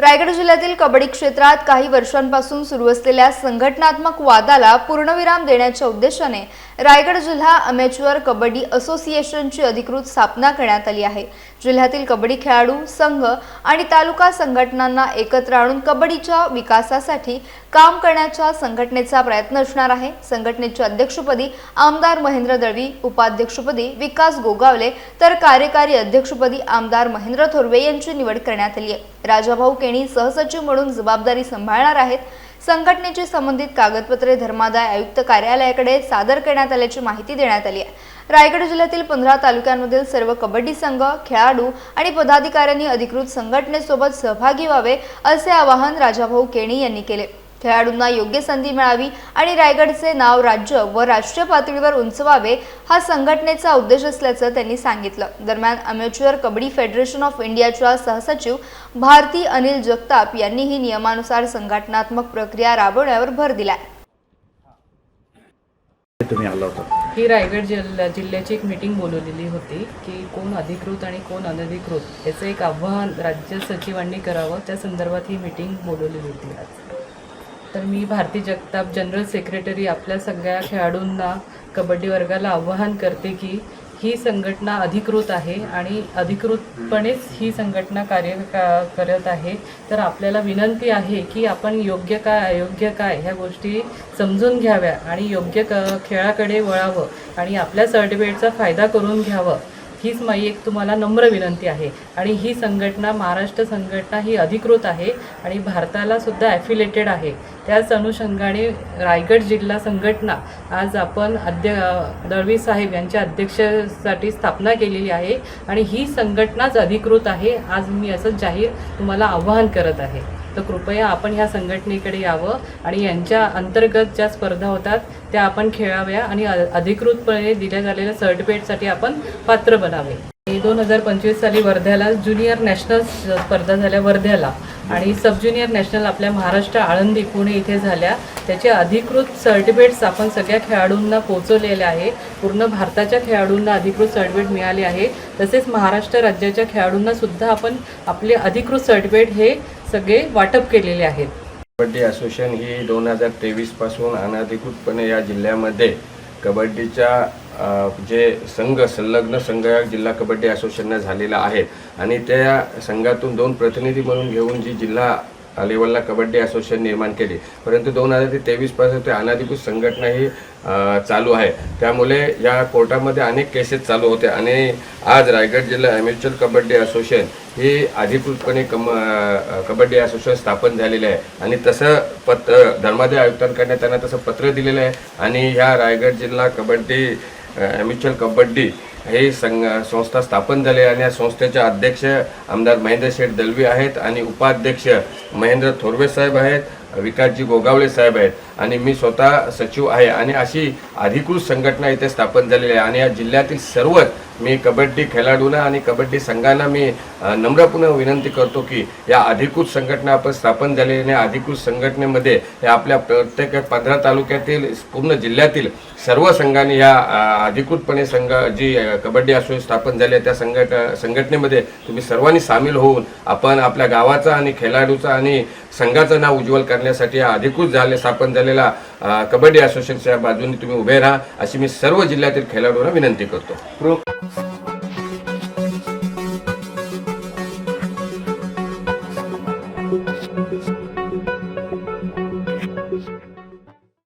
रायगड जिल्ह्यातील कबड्डी क्षेत्रात काही वर्षांपासून सुरू असलेल्या संघटनात्मक वादाला पूर्णविराम देण्याच्या उद्देशाने रायगड जिल्हा अमेच्युअर कबड्डी असोसिएशनची अधिकृत स्थापना करण्यात आली आहे। जिल्ह्यातील कबड्डी खेळाडू संघ आणि तालुका संघटनांना एकत्र आणून कबड्डीच्या विकासासाठी काम करण्याच्या संघटनेचा प्रयत्न असणार आहे। संघटनेच्या अध्यक्षपदी आमदार महेंद्र दळवी, उपाध्यक्षपदी विकास गोगावले तर कार्यकारी अध्यक्षपदी आमदार महेंद्र थोरवे यांची निवड करण्यात आली आहे। राजाभाऊ केणी सहसचिव म्हणून जबाबदारी सांभाळणार आहेत। संघटनेची संबंधित कागदपत्रे धर्मादाय आयुक्त कार्यालयाकडे सादर करण्यात आल्याची माहिती देण्यात आली आहे। रायगड जिल्ह्यातील 15 तालुक्यांमधील सर्व कबड्डी संघ, खेळाडू आणि पदाधिकाऱ्यांनी अधिकृत संघटनेसोबत सहभागी व्हावे असे आवाहन राजाभाऊ केणी यांनी केले। खेळाडूंना योग्य संधी मिळावी आणि रायगडचे नाव राज्य व राष्ट्रीय पातळीवर उंचवावे हा संघटनेचा उद्देश असल्याचं त्यांनी सांगितलं। दरम्यान अमेच्युअर कबड्डी फेडरेशन ऑफ इंडियाच्या सहसचिव भारती अनिल जगताप यांनीही नियमानुसार संघटनात्मक प्रक्रिया राबवण्यावर भर दिलाय। ही रायगड जिल्ह्याची एक मीटिंग बोलवलेली होती की कोण अधिकृत आणि कोण अनधिकृत याचं एक आव्हान राज्य सचिवांनी करावं, त्या संदर्भात ही मीटिंग बोलवलेली होती आज। तर मी भारती जगताप जनरल सेक्रेटरी आपल्या सगळ्या खेळाडूंना कबड्डी वर्गाला आवाहन करते की ही संघटना अधिकृत आहे आणि अधिकृतपणेच ही संघटना कार्य करत आहे। तर आपल्याला विनंती आहे की आपण योग्य काय अयोग्य काय ह्या गोष्टी समजून घ्याव्या आणि योग्य खेळाकडे वळावं आणि आपल्या सर्टिफिकेटचा फायदा करून घ्यावं, हीच माझी एक तुम्हाला नम्र विनंती आहे। आणि ही संघटना महाराष्ट्र संघटना ही अधिकृत आहे आणि भारताला सुद्धा ॲफिलेटेड आहे। त्याच अनुषंगाने रायगड जिल्हा संघटना आज आपण दळवी साहेब यांच्या अध्यक्षतेसाठी स्थापना केलेली आहे आणि ही संघटनाच अधिकृत आहे। आज मी असं जाहीर तुम्हाला आवाहन करत आहे। तर कृपया आपण ह्या संघटनेकडे यावं आणि यांच्या अंतर्गत ज्या स्पर्धा होतात त्या आपण खेळाव्या आणि अधिकृतपणे दिल्या झालेल्या सर्टिफिकेटसाठी आपण पात्र बनावे। 2025 साली वर्ध्याला ज्युनियर नॅशनल स्पर्धा झाल्या वर्ध्याला आणि सब ज्युनियर नॅशनल आपल्या महाराष्ट्र आळंदी पुणे इथे झाल्या। त्याचे अधिकृत सर्टिफिकेट्स आपण सगळ्या खेळाडूंना पोहोचवलेले आहे। पूर्ण भारताच्या खेळाडूंना अधिकृत सर्टिफिकेट मिळाले आहे। तसेच महाराष्ट्र राज्याच्या खेळाडूंना सुद्धा आपण आपले अधिकृत सर्टिफिकेट हे सगळे वाटप केलेले आहेत। कबड्डी असोसिएशन ही 2023 पासून अनधिकृतपणे या जिल्ह्यामध्ये कबड्डीच्या जे संलग्न संघ जिल्हा कबड्डी असोसिएशन झालेला आहे आणि त्या संघातून 2 प्रतिनिधी म्हणून घेऊन जी जिल्हा लेवलला कबड्डी असोसिएशन निर्माण केली, परंतु 2023 पासून ते अनधिकृत संघटना ही चालू आहे। त्यामुळे या कोर्टामध्ये अनेक केसेस चालू होते आणि आज रायगड जिल्हा अमेच्युअर कबड्डी असोसिएशन ही अधिकृतपणे कबड्डी असोसिएशन स्थापन झालेले आहे आणि तसं पत्र धर्मादाय आयुक्तांकडे त्यांना तसं पत्र दिलेलं आहे आणि ह्या रायगड जिल्हा कबड्डी अमेच्युअर कबड्डी हे संस्था स्थापन झाली आणि या संस्थेचे अध्यक्ष आमदार महेंद्र दळवी आहेत आणि उपाध्यक्ष महेंद्र थोरवे साहेब आहेत, विकासजी गोगावले साहेब आहेत आणि मी स्वतः सचिव आहे आणि अशी अधिकृत संघटना इथे स्थापन झालेली आहे। आणि या जिल्ह्यातील सर्वच मी कबड्डी खेळाडूंना आणि कबड्डी संघांना मी नम्रपणे विनंती करतो की या अधिकृत संघटना आपण स्थापन झालेल्या अधिकृत संघटनेमध्ये या आपल्या प्रत्येक 15 तालुक्यातील पूर्ण जिल्ह्यातील सर्व संघांनी या अधिकृतपणे जी कबड्डी असोसिएशन स्थापन झाली आहे त्या संघटनेमध्ये तुम्ही सर्वांनी सामील होऊन आपण आपल्या गावाचा आणि खेळाडूचा आणि संघाचं नाव उज्ज्वल करण्यासाठी या अधिकृत स्थापन झालेला कबड्डी असोसिएशनच्या बाजूने तुम्ही उभे राहा अशी मी सर्व जिल्ह्यातील खेळाडूंना विनंती करतो। Thank you.